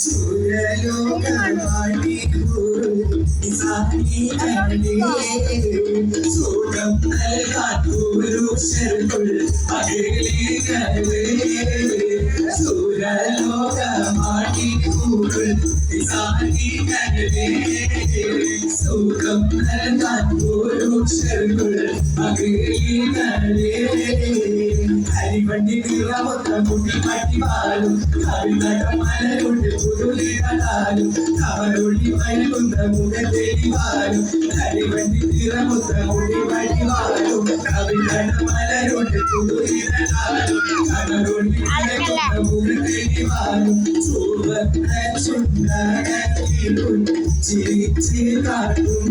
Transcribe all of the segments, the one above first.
സൂര്യലോകമാടി സുഖം നൽകാത്തൂരുഷർക്കുൾ അകലികളേ സൂര്യലോകമാടി സുഖം നൽകാത്തൂരുഷർക്കുൾ അകലികളേ അരിവണ്ടി തീരമൊത്ത മുടി മാറ്റി മാറും കവിതടമലരുടെ പുതുലിടാലും അവരൊളി മയക്കുന്ന മുഖത്തേടി മാറും അരിവണ്ടി തീരമൊത്ത മുടി മാറ്റി മാറും കവിതടമലരുടെ പുതുലിടാലും അവരൊളി മയക്കുന്ന മുഖത്തേടി മാറും ചുവന്ന ചുണ്ടകത്തിലും ചിരിച്ച് കാട്ടും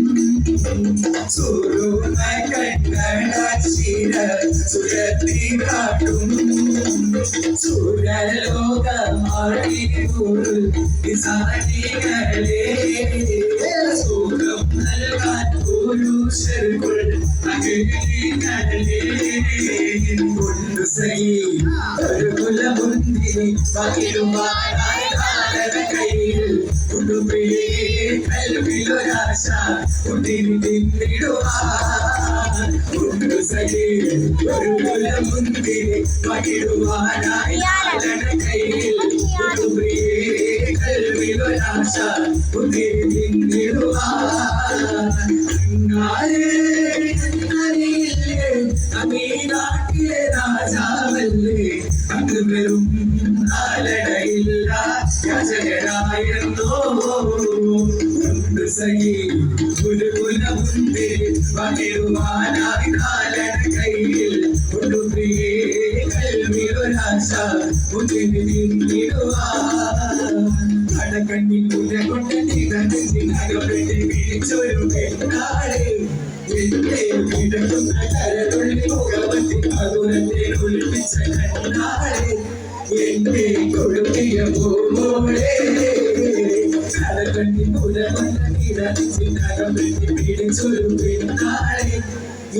സുരുമ കണ്ണട ചിര സുരത്തി കാട്ടും സൂര്യലോകമാടി സാനികളേ സുഖം നൽകാൻ പുരുഷർക്കുൾ അകലികളേ കൊണ്ടു സഹി ഒരു കുലമുന്തിരി പകിടുവാനായി കയ്യിൽ കുടുംബിയെ കൽവിലൊരാശ കുട്ടിനി തിന്നിടുവാൻ കൊണ്ടു സഹി ഒരു കുലമുന്തിരി പകിടുവാനായി കയ്യിൽ കുടുംബിയെ കൽവിലൊരാശ കുട്ടിനി തിന്നിടുവാൻ അമീനാട്ടിലെ രാജാവല്ലേ അന്ന് വെറും നാലടയില്ല യാചകരായിരുന്നോ കൊണ്ട് സഹി ഗുരുകുലമുണ്ട് പകിടുവാനായി നാലട കയ്യിൽ കൊടുപ്രിയേ കൽവിയൊരാശ മുന്നിന് നിന്നിടുവാൻ കടക്കണ്ണി കുല കൊണ്ട് നികത്തിനകപ്പെട്ട് പിടിച്ചൊരു പെണ്ണാളെ എന്റെ കിടക്കുന്ന കരളുള്ളിൽ മുഖമത്തി മധുരത്തെ ഒളിപ്പിച്ച കണ്ണാളെ എന്റെ കൊടുക്കിയ പോളെ കടക്കണ്ണി കുല കൊണ്ട് നികത്തിനകപ്പെട്ട് പിടിച്ചൊരു പെണ്ണാളെ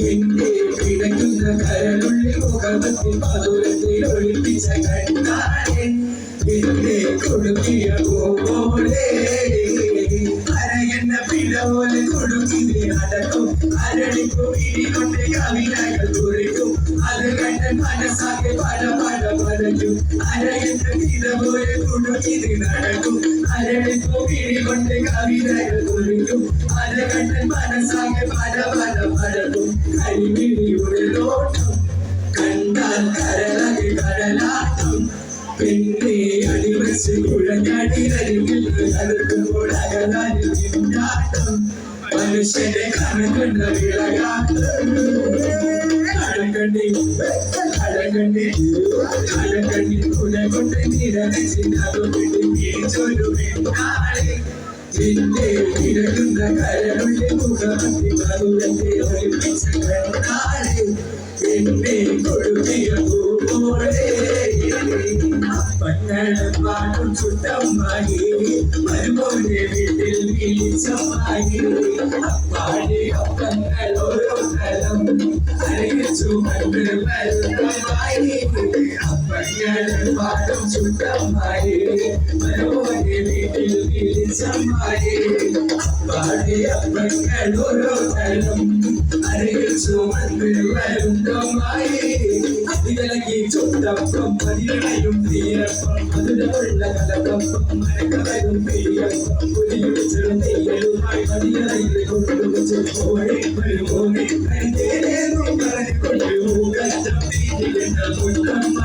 എന്റെ കിടക്കുന്ന കരളുള്ളിൽ മുഖമത്തി മധുരത്തെ ഒളിപ്പിച്ച കണ്ണാളെ എന്റെ കൊടുക്കിയ പോളെ അരയെന്ന പിഴ പോലെ കൊടുക്കിനെ അടക്കും അരടിക്കും ഇടികൊണ്ട് കവിതകൾ കുറിക്കും അത് കണ്ട് മനസ്സാകെ പല പല പലക്കും അരയെന്ന പിഴ പോലെ കൊടുക്കിനെ നടക്കും അരടിക്കും ഇടികൊണ്ട് കവിതകൾ കുറിക്കും അത് കണ്ട് മനസ്സാകെ പല പല പലക്കും കരിമിഴിയുടെ നോട്ടം കണ്ടാൽ കരളകെ കടലാട്ടം പിന്നെ അടിവച്ച് കുഴഞ്ഞടിയിൽ കലക്കുമ്പോൾ അകലാനിൽ നിന്നാട്ടം മനുഷ്യനെ കണക്കുന്ന വിളയാട്ടം അടകണ്ണി കുല കൊണ്ട് നിരസിനൊരു നാളെ പിന്നെ കിടക്കുന്ന കരളുടെ മുഖമത്തി മധുരത്തെ ഒളിപ്പിച്ച കണ്ണാളെ എന്നെ കൊടുക്കിയ പൂവോളെ പട്ടണം പാട്ടും ചുട്ടമ്മായി മരുമോന്റെ വീട്ടിൽ വിളിച്ചമ്മായി അപ്പാടി അപ്പങ്ങൾ ഓരോ തരം അറിയിച്ചു കണ്ട് വരുന്നമായി അപ്പങ്ങൾ പാട്ടും ചുട്ടമ്മായി മരുമോന്റെ വീട്ടിൽ വിളിച്ചമ്മായി അപ്പാടി അപ്പങ്ങൾ ഓരോ തരം അറിയിച്ചു കണ്ട് വരുന്നമായി അതിലകി ചുട്ടപ്പം പതിനയും തീയപ്പം അതിലുള്ള കലക്കപ്പം മരക്കവരും തീയപ്പം പുലിയുടെ ചെറുതീയലുമായി മതിയറയിൽ കൊണ്ടുവച്ച് ഓടി വരുമോനെ കരുതേനേന്നും പറഞ്ഞുകൊണ്ട് കഷ്ടം തീരുന്ന മുട്ടം